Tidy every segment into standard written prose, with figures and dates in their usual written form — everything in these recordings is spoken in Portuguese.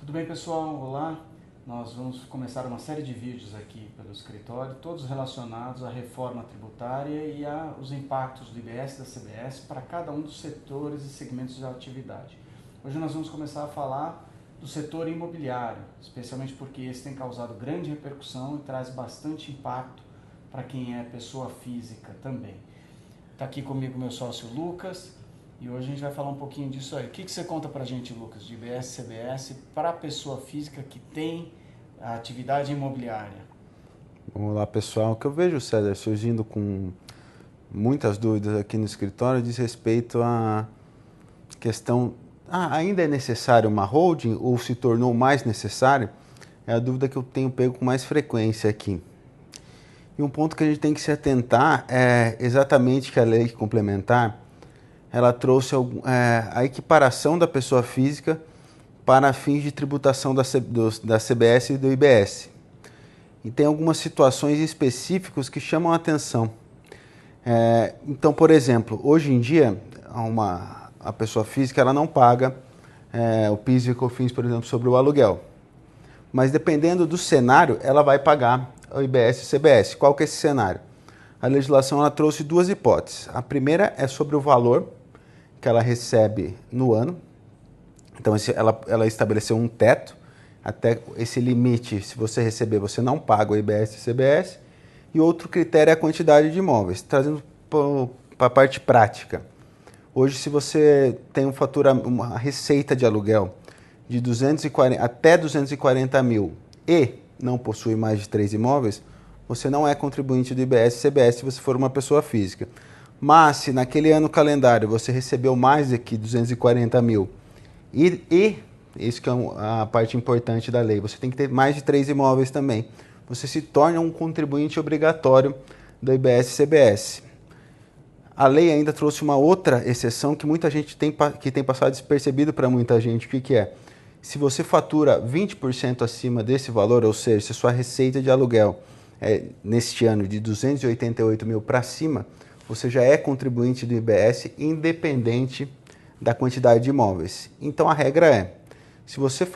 Tudo bem, pessoal? Olá! Nós vamos começar uma série de vídeos aqui pelo escritório, todos relacionados à reforma tributária e aos impactos do IBS e da CBS para cada um dos setores e segmentos de atividade. Hoje nós vamos começar a falar do setor imobiliário, especialmente porque esse tem causado grande repercussão e traz bastante impacto para quem é pessoa física também. Está aqui comigo meu sócio Lucas. E hoje a gente vai falar um pouquinho disso aí. O que você conta pra gente, Lucas, de IBS e CBS para a pessoa física que tem a atividade imobiliária? Vamos lá, pessoal. O que eu vejo, César, surgindo com muitas dúvidas aqui no escritório diz respeito à questão: ainda é necessário uma holding ou se tornou mais necessário? É a dúvida que eu tenho pego com mais frequência aqui. E um ponto que a gente tem que se atentar é exatamente que a lei complementar ela trouxe a equiparação da pessoa física para fins de tributação da CBS e do IBS. E tem algumas situações específicas que chamam a atenção. Então, por exemplo, hoje em dia, a pessoa física ela não paga o PIS e COFINS, por exemplo, sobre o aluguel. Mas dependendo do cenário, ela vai pagar o IBS e o CBS. Qual que é esse cenário? A legislação ela trouxe duas hipóteses. A primeira é sobre o valor que ela recebe no ano. Então, ela estabeleceu um teto. Até esse limite, se você receber, você não paga o IBS e o CBS. E outro critério é a quantidade de imóveis. Trazendo para a parte prática. Hoje, se você tem uma receita de aluguel de 240, até 240 mil e não possui mais de 3 imóveis, você não é contribuinte do IBS e CBS se você for uma pessoa física. Mas se naquele ano calendário você recebeu mais de que 240 mil e isso que é a parte importante da lei, você tem que ter mais de 3 imóveis também, você se torna um contribuinte obrigatório do IBS e CBS. A lei ainda trouxe uma outra exceção que muita gente tem passado despercebido para muita gente. O que é? Se você fatura 20% acima desse valor, ou seja, se sua receita de aluguel é neste ano de 288 mil para cima, você já é contribuinte do IBS independente da quantidade de imóveis. Então a regra é, se você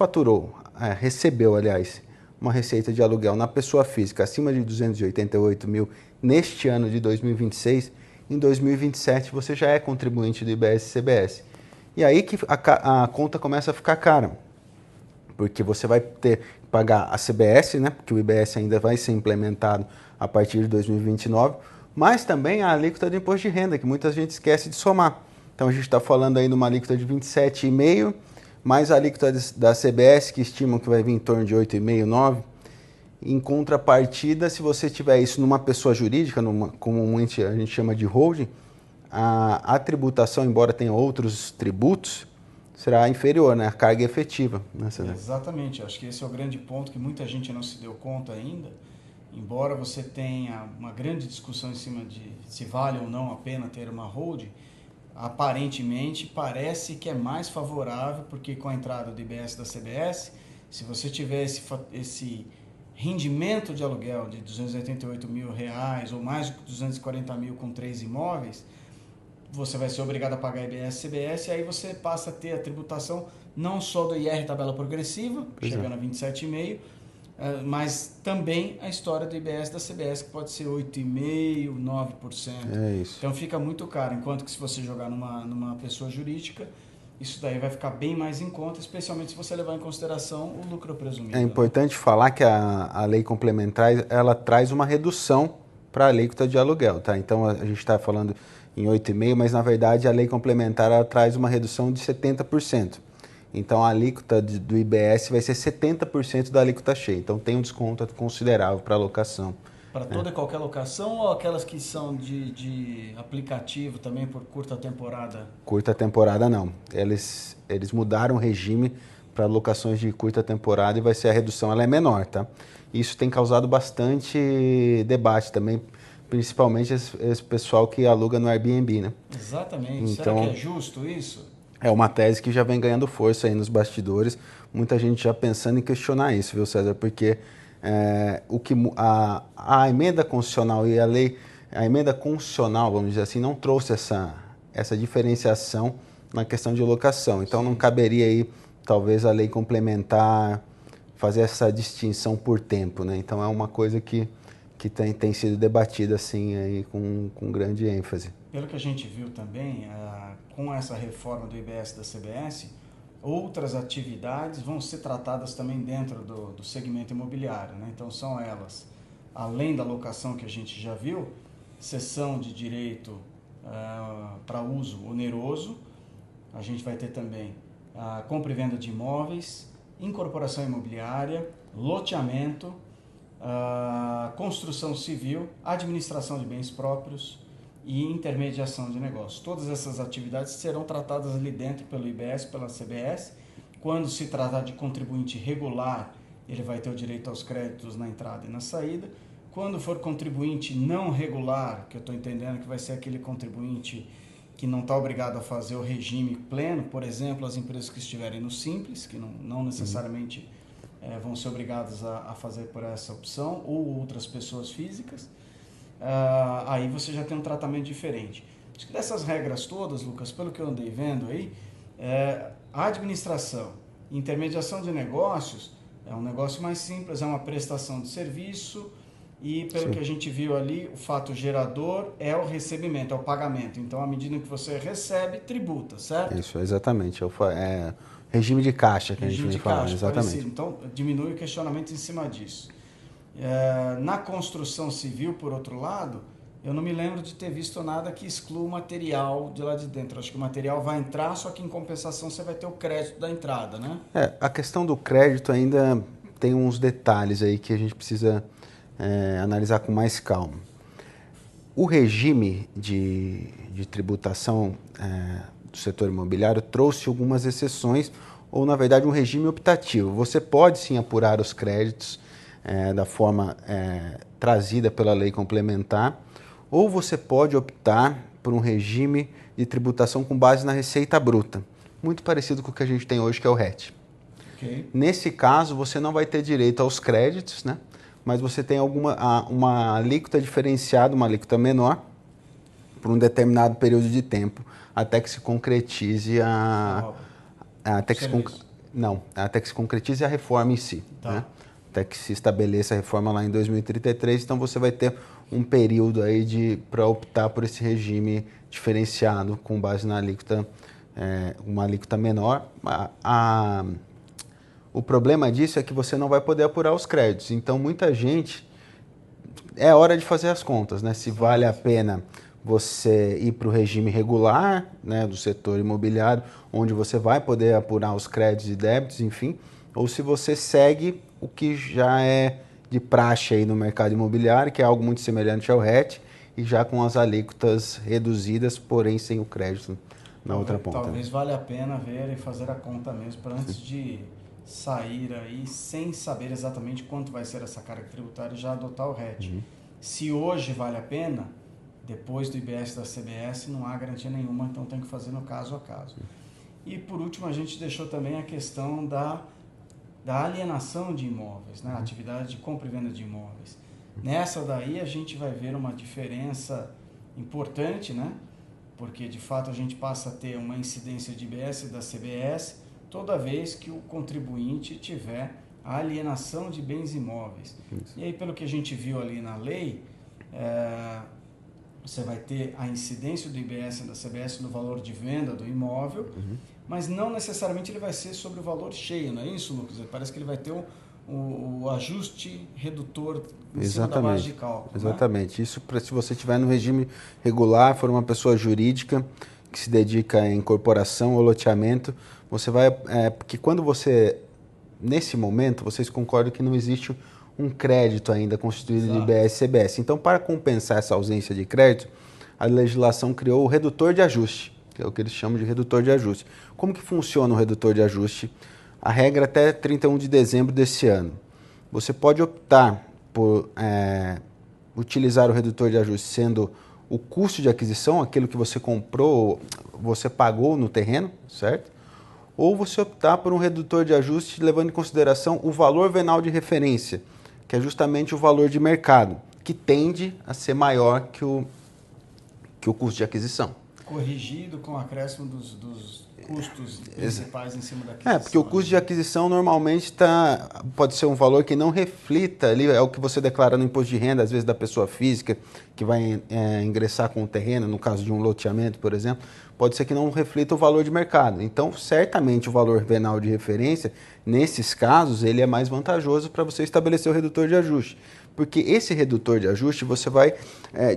recebeu, uma receita de aluguel na pessoa física acima de 288 mil neste ano de 2026, em 2027 você já é contribuinte do IBS e CBS. E aí que a conta começa a ficar cara, porque você vai ter que pagar a CBS, né? Porque o IBS ainda vai ser implementado a partir de 2029, mas também a alíquota do imposto de renda, que muita gente esquece de somar. Então a gente está falando aí de uma alíquota de 27,5%, mais a alíquota da CBS, que estimam que vai vir em torno de 8,5%, 9%. Em contrapartida, se você tiver isso numa pessoa jurídica, comumente a gente chama de holding, a tributação, embora tenha outros tributos, será inferior, né? A carga efetiva. Né, Exatamente, acho que esse é o grande ponto que muita gente não se deu conta ainda. Embora você tenha uma grande discussão em cima de se vale ou não a pena ter uma holding, aparentemente parece que é mais favorável, porque com a entrada do IBS e da CBS, se você tiver esse rendimento de aluguel de 288 mil reais ou mais de 240 mil com 3 imóveis, você vai ser obrigado a pagar IBS e CBS, e aí você passa a ter a tributação não só do IR tabela progressiva, chegando a 27,5%, mas também a história do IBS e da CBS, que pode ser 8,5%, 9%. É isso. Então fica muito caro, enquanto que se você jogar numa pessoa jurídica, isso daí vai ficar bem mais em conta, especialmente se você levar em consideração o lucro presumido. É importante falar que a lei complementar ela traz uma redução para a alíquota de aluguel, tá? Então a gente está falando em 8,5%, mas na verdade a lei complementar ela traz uma redução de 70%. Então a alíquota do IBS vai ser 70% da alíquota cheia. Então tem um desconto considerável para a locação. Para toda e qualquer locação ou aquelas que são de aplicativo também por curta temporada? Curta temporada não. Eles mudaram o regime para locações de curta temporada e vai ser a redução, ela é menor, tá? Isso tem causado bastante debate também, principalmente esse pessoal que aluga no Airbnb, né? Exatamente. Então, será que é justo isso? é uma tese que já vem ganhando força aí nos bastidores, muita gente já pensando em questionar isso, viu, César? Porque a emenda constitucional e a emenda constitucional, vamos dizer assim, não trouxe essa diferenciação na questão de locação. Então não caberia aí talvez a lei complementar fazer essa distinção por tempo, né? Então é uma coisa que tem sido debatida assim aí com grande ênfase. Pelo que a gente viu também, com essa reforma do IBS da CBS, outras atividades vão ser tratadas também dentro do segmento imobiliário, né? Então são elas, além da locação que a gente já viu, cessão de direito para uso oneroso, a gente vai ter também a compra e venda de imóveis, incorporação imobiliária, loteamento, construção civil, administração de bens próprios e intermediação de negócios. Todas essas atividades serão tratadas ali dentro pelo IBS, pela CBS. Quando se tratar de contribuinte regular, ele vai ter o direito aos créditos na entrada e na saída. Quando for contribuinte não regular, que eu estou entendendo que vai ser aquele contribuinte que não está obrigado a fazer o regime pleno, por exemplo, as empresas que estiverem no Simples, que não necessariamente vão ser obrigadas a fazer por essa opção, ou outras pessoas físicas, aí você já tem um tratamento diferente. Acho que dessas regras todas, Lucas, pelo que eu andei vendo aí, a administração, intermediação de negócios é um negócio mais simples, é uma prestação de serviço, e pelo que a gente viu ali, o fato gerador é o recebimento, é o pagamento. Então, à medida que você recebe, tributa, certo? Isso, exatamente. É regime de caixa que regime a gente de fala, caixa, exatamente. Parecido. Então, diminui o questionamento em cima disso. Na construção civil, por outro lado, eu não me lembro de ter visto nada que exclua o material de lá de dentro. Acho que o material vai entrar, só que em compensação você vai ter o crédito da entrada, né? A questão do crédito ainda tem uns detalhes aí que a gente precisa analisar com mais calma. O regime de tributação do setor imobiliário trouxe algumas exceções, ou na verdade um regime optativo. Você pode sim apurar os créditos da forma trazida pela lei complementar, ou você pode optar por um regime de tributação com base na receita bruta, muito parecido com o que a gente tem hoje, que é o RET. Okay. Nesse caso, você não vai ter direito aos créditos, né? Mas você tem uma alíquota diferenciada, uma alíquota menor, por um determinado período de tempo, até que se concretize até que se concretize a reforma em si. Tá. Né? Até que se estabeleça a reforma lá em 2033, então você vai ter um período aí para optar por esse regime diferenciado com base na alíquota, uma alíquota menor. O problema disso é que você não vai poder apurar os créditos. Então, muita gente... É hora de fazer as contas, né? Se vale a pena você ir para o regime regular, né, do setor imobiliário, onde você vai poder apurar os créditos e débitos, enfim, ou se você segue o que já é de praxe aí no mercado imobiliário, que é algo muito semelhante ao RET, e já com as alíquotas reduzidas, porém sem o crédito na outra ponta. Talvez valha a pena ver e fazer a conta mesmo, para antes de sair aí sem saber exatamente quanto vai ser essa carga tributária e já adotar o RET. Se hoje vale a pena, depois do IBS da CBS não há garantia nenhuma, então tem que fazer no caso a caso. E por último a gente deixou também a questão da alienação de imóveis, né? A atividade de compra e venda de imóveis. Nessa daí a gente vai ver uma diferença importante, né? Porque de fato a gente passa a ter uma incidência de IBS e da CBS toda vez que o contribuinte tiver a alienação de bens imóveis. Isso. E aí, pelo que a gente viu ali na lei, você vai ter a incidência do IBS e da CBS no valor de venda do imóvel, mas não necessariamente ele vai ser sobre o valor cheio, não é isso, Lucas? Parece que ele vai ter o ajuste redutor em cima da base de cálculo. Exatamente. Né? Isso se você estiver no regime regular, for uma pessoa jurídica que se dedica à incorporação ou loteamento, você vai... porque quando você... Nesse momento, vocês concordam que não existe um crédito ainda constituído de IBS e CBS. Então, para compensar essa ausência de crédito, a legislação criou o redutor de ajuste, que é o que eles chamam de redutor de ajuste. Como que funciona o redutor de ajuste? A regra até 31 de dezembro desse ano. Você pode optar por utilizar o redutor de ajuste sendo o custo de aquisição, aquilo que você comprou, você pagou no terreno, certo? Ou você optar por um redutor de ajuste levando em consideração o valor venal de referência, que é justamente o valor de mercado, que tende a ser maior que o custo de aquisição. Corrigido com o acréscimo dos custos principais em cima da aquisição. Porque o custo de aquisição normalmente pode ser um valor que não reflita ali, é o que você declara no imposto de renda, às vezes da pessoa física que vai ingressar com o terreno, no caso de um loteamento, por exemplo, pode ser que não reflita o valor de mercado. Então, certamente o valor venal de referência, nesses casos, ele é mais vantajoso para você estabelecer o redutor de ajuste. Porque esse redutor de ajuste você vai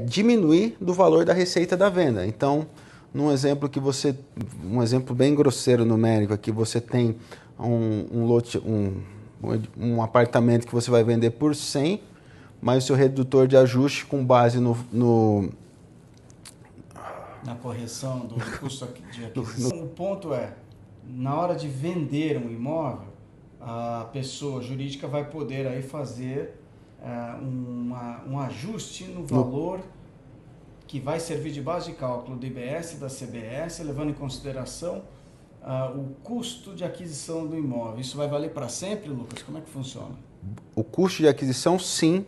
diminuir do valor da receita da venda. Então, um exemplo bem grosseiro numérico aqui, você tem um apartamento que você vai vender por 100, mas o seu redutor de ajuste com base na correção do custo de aquisição. O ponto é, na hora de vender um imóvel, a pessoa jurídica vai poder aí fazer um ajuste no valor que vai servir de base de cálculo do IBS e da CBS, levando em consideração o custo de aquisição do imóvel. Isso vai valer para sempre, Lucas? Como é que funciona? O custo de aquisição, sim,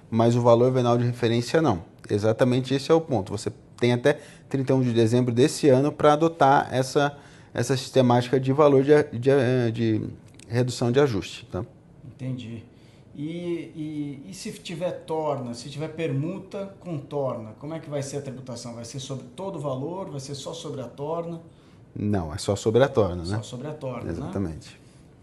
mas o valor venal de referência, não. Exatamente esse é o ponto. Você tem até 31 de dezembro desse ano para adotar essa sistemática de valor de redução de ajuste. Tá? Entendi. E se tiver torna, se tiver permuta com torna, como é que vai ser a tributação? Vai ser sobre todo o valor? Vai ser só sobre a torna? Não, é só sobre a torna, né? Só sobre a torna, exatamente. Né?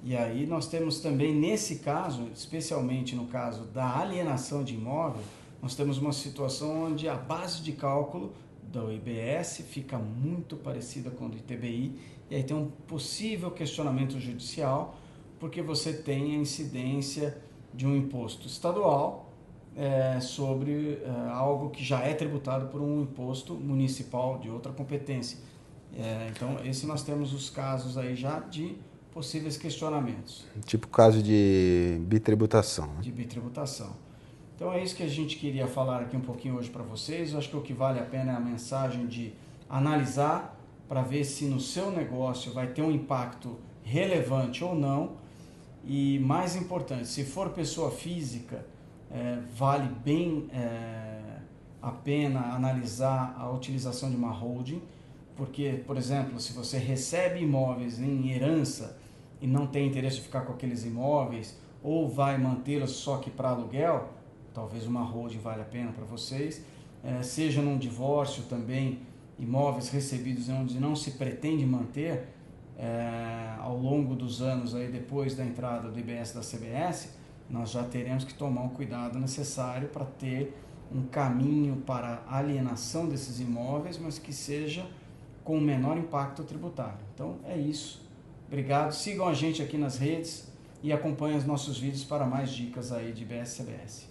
E aí nós temos também, nesse caso, especialmente no caso da alienação de imóvel, nós temos uma situação onde a base de cálculo do IBS fica muito parecida com a do ITBI, e aí tem um possível questionamento judicial, porque você tem a incidência de um imposto estadual sobre algo que já é tributado por um imposto municipal de outra competência. Então, esse nós temos os casos aí já de possíveis questionamentos. Tipo caso de bitributação. Né? De bitributação. Então, é isso que a gente queria falar aqui um pouquinho hoje para vocês. Eu acho que o que vale a pena é a mensagem de analisar para ver se no seu negócio vai ter um impacto relevante ou não. E mais importante, se for pessoa física, vale bem a pena analisar a utilização de uma holding, porque, por exemplo, se você recebe imóveis em herança e não tem interesse de ficar com aqueles imóveis, ou vai mantê-los só que para aluguel, talvez uma holding vale a pena para vocês. Seja num divórcio também, imóveis recebidos onde não se pretende manter, ao longo dos anos, aí, depois da entrada do IBS e da CBS, nós já teremos que tomar um cuidado necessário para ter um caminho para a alienação desses imóveis, mas que seja com o menor impacto tributário. Então é isso. Obrigado. Sigam a gente aqui nas redes e acompanhem os nossos vídeos para mais dicas aí de IBS e CBS.